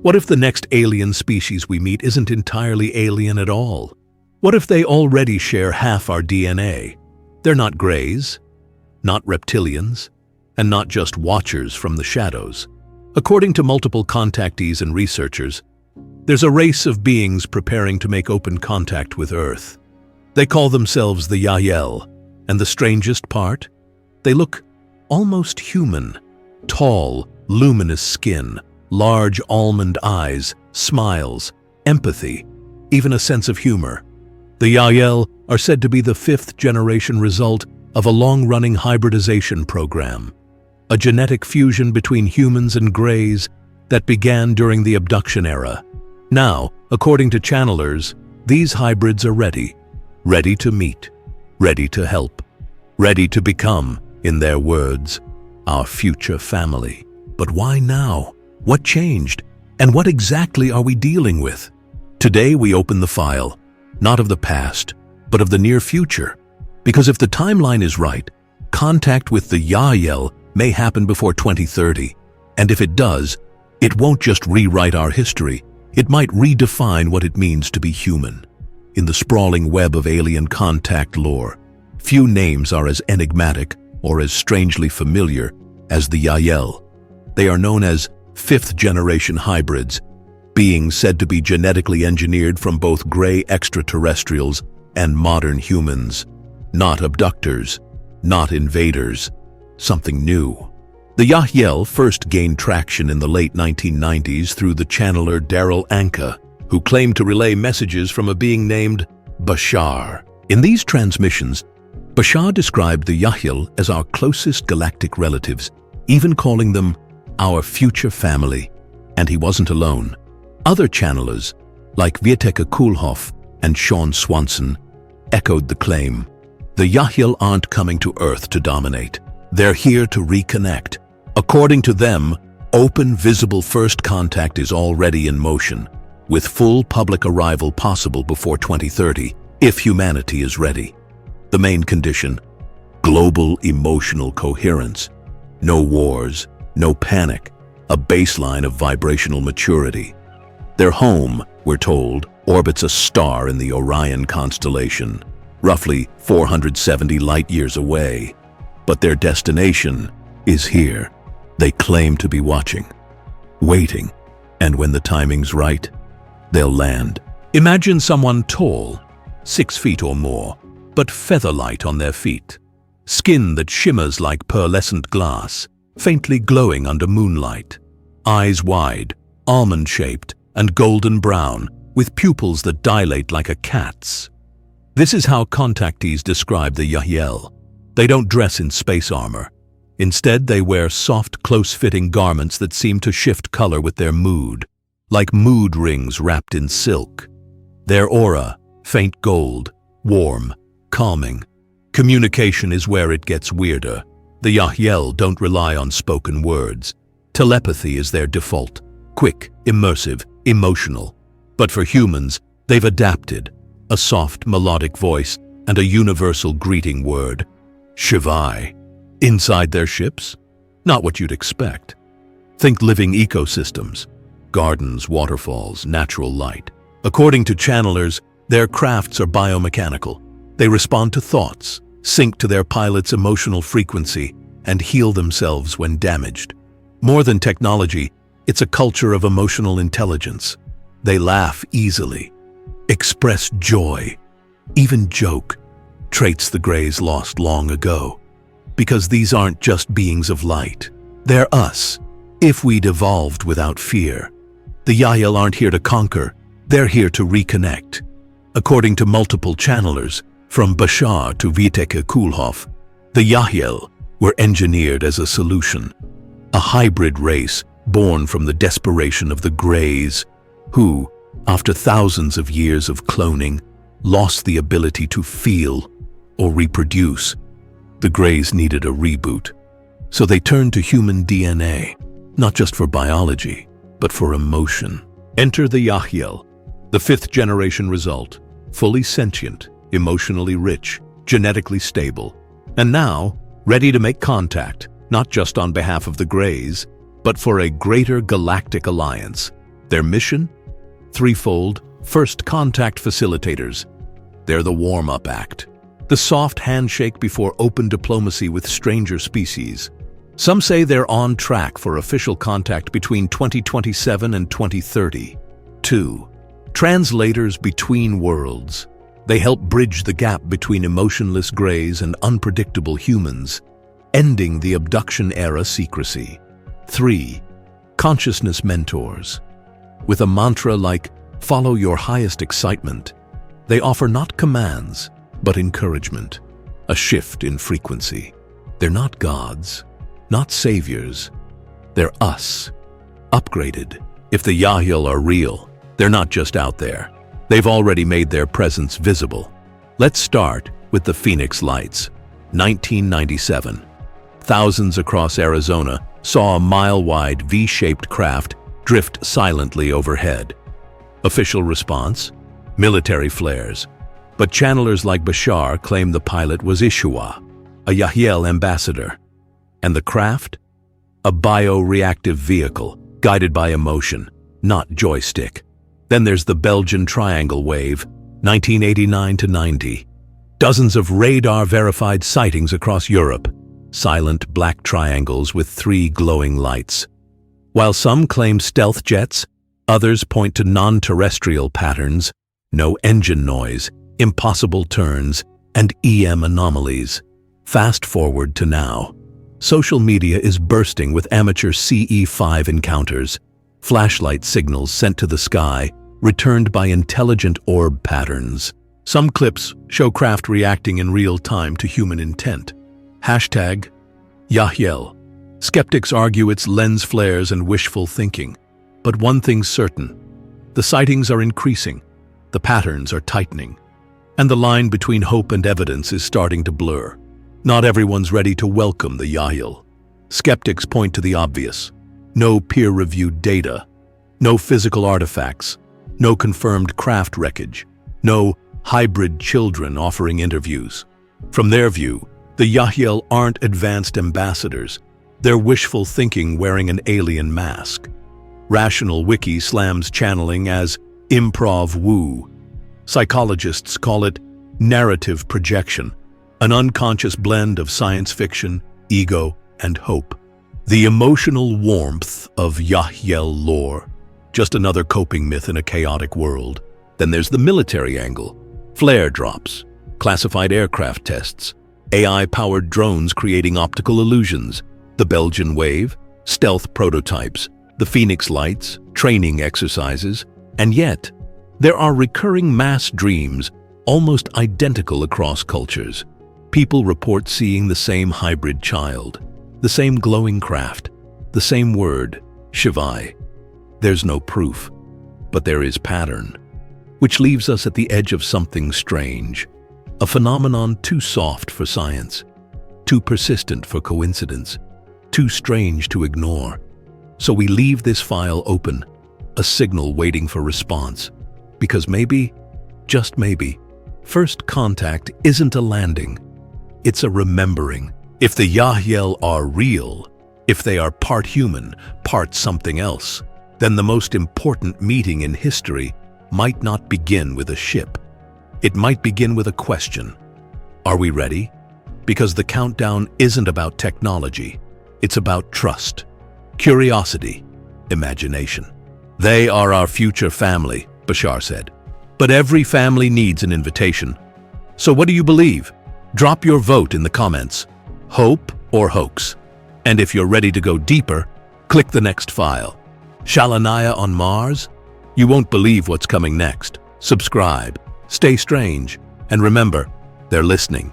What if the next alien species we meet isn't entirely alien at all? What if they already share half our DNA? They're not greys, not reptilians, and not just watchers from the shadows. According to multiple contactees and researchers, there's a race of beings preparing to make open contact with Earth. They call themselves the Yahyel, and the strangest part? They look almost human. Tall, luminous skin, large almond eyes, smiles, empathy, even a sense of humor. The Yahyel are said to be the fifth-generation result of a long-running hybridization program, a genetic fusion between humans and greys that began during the abduction era. Now, according to channelers, these hybrids are ready to meet, ready to help, ready to become, in their words, our future family. But why now? What changed? And what exactly are we dealing with? Today we open the file, not of the past, but of the near future. Because if the timeline is right, contact with the Yahyel may happen before 2030. And if it does, it won't just rewrite our history, it might redefine what it means to be human. In the sprawling web of alien contact lore, few names are as enigmatic or as strangely familiar as the Yahyel. They are known as fifth-generation hybrids, beings said to be genetically engineered from both gray extraterrestrials and modern humans. Not abductors, not invaders, something new. The Yahyel first gained traction in the late 1990s through the channeler Daryl Anka, who claimed to relay messages from a being named Bashar. In these transmissions, Bashar described the Yahyel as our closest galactic relatives, even calling them our future family. And he wasn't alone. Other channelers, like Vieteka Kulhoff and Sean Swanson, echoed the claim. The Yahyel aren't coming to Earth to dominate. They're here to reconnect. According to them, open, visible first contact is already in motion, with full public arrival possible before 2030, if humanity is ready. The main condition: global emotional coherence. No wars, no panic, a baseline of vibrational maturity. Their home, we're told, orbits a star in the Orion constellation, roughly 470 light-years away. But their destination is here. They claim to be watching, waiting, and when the timing's right, they'll land. Imagine someone tall, 6 feet or more, but feather-light on their feet. Skin that shimmers like pearlescent glass, faintly glowing under moonlight. Eyes wide, almond-shaped, and golden brown, with pupils that dilate like a cat's. This is how contactees describe the Yahyel. They don't dress in space armor. Instead, they wear soft, close-fitting garments that seem to shift color with their mood, like mood rings wrapped in silk. Their aura, faint gold, warm, calming. Communication is where it gets weirder. The Yahyel don't rely on spoken words. Telepathy is their default, quick, immersive, emotional. But for humans, they've adapted. A soft, melodic voice and a universal greeting word. Shivai. Inside their ships? Not what you'd expect. Think living ecosystems. Gardens, waterfalls, natural light. According to channelers, their crafts are biomechanical. They respond to thoughts, sync to their pilot's emotional frequency, and heal themselves when damaged. More than technology, it's a culture of emotional intelligence. They laugh easily, express joy, even joke, traits the Greys lost long ago. Because these aren't just beings of light. They're us, if we'd evolved without fear. The Yahyel aren't here to conquer, they're here to reconnect. According to multiple channelers, from Bashar to Vieteka Kulhoff, the Yahyel were engineered as a solution. A hybrid race born from the desperation of the Greys, who, after thousands of years of cloning, lost the ability to feel or reproduce. The Greys needed a reboot, so they turned to human DNA, not just for biology, but for emotion. Enter the Yahyel, the fifth-generation result, fully sentient, emotionally rich, genetically stable, and now ready to make contact, not just on behalf of the Greys, but for a greater galactic alliance. Their mission? Threefold. First, contact facilitators. They're the warm-up act. The soft handshake before open diplomacy with stranger species. Some say they're on track for official contact between 2027 and 2030. 2. Translators between worlds. They help bridge the gap between emotionless greys and unpredictable humans, ending the abduction-era secrecy. 3. Consciousness mentors. With a mantra like, "Follow your highest excitement," they offer not commands, but encouragement, a shift in frequency. They're not gods, not saviors. They're us, upgraded. If the Yahyel are real, they're not just out there. They've already made their presence visible. Let's start with the Phoenix Lights. 1997. Thousands across Arizona saw a mile-wide V-shaped craft drift silently overhead. Official response? Military flares. But channelers like Bashar claim the pilot was Ishua, a Yahyel ambassador. And the craft? A bioreactive vehicle, guided by emotion, not joystick. Then there's the Belgian Triangle Wave, 1989 to 90. Dozens of radar-verified sightings across Europe, silent black triangles with 3 glowing lights. While some claim stealth jets, others point to non-terrestrial patterns, no engine noise, impossible turns, and EM anomalies. Fast forward to now. Social media is bursting with amateur CE5 encounters, flashlight signals sent to the sky, returned by intelligent orb patterns. Some clips show craft reacting in real time to human intent. Hashtag Yahyel. Skeptics argue it's lens flares and wishful thinking. But one thing's certain. The sightings are increasing, the patterns are tightening, and the line between hope and evidence is starting to blur. Not everyone's ready to welcome the Yahyel. Skeptics point to the obvious. No peer-reviewed data, no physical artifacts, no confirmed craft wreckage, no hybrid children offering interviews. From their view, the Yahyel aren't advanced ambassadors. They're wishful thinking wearing an alien mask. Rational Wiki slams channeling as improv woo. Psychologists call it narrative projection, an unconscious blend of science fiction, ego, and hope. The emotional warmth of Yahyel lore, just another coping myth in a chaotic world. Then there's the military angle. Flare drops, classified aircraft tests, AI-powered drones creating optical illusions, the Belgian Wave, stealth prototypes, the Phoenix Lights, training exercises, and yet, there are recurring mass dreams, almost identical across cultures. People report seeing the same hybrid child, the same glowing craft, the same word, Shivai. There's no proof, but there is pattern, which leaves us at the edge of something strange, a phenomenon too soft for science, too persistent for coincidence, too strange to ignore. So we leave this file open, a signal waiting for response, because maybe, just maybe, first contact isn't a landing, it's a remembering. If the Yahyel are real, if they are part human, part something else, then the most important meeting in history might not begin with a ship. It might begin with a question. Are we ready? Because the countdown isn't about technology. It's about trust, curiosity, imagination. They are our future family, Bashar said. But every family needs an invitation. So what do you believe? Drop your vote in the comments. Hope or hoax? And if you're ready to go deeper, click the next file. Shalanaya on Mars? You won't believe what's coming next. Subscribe, stay strange, and remember, they're listening.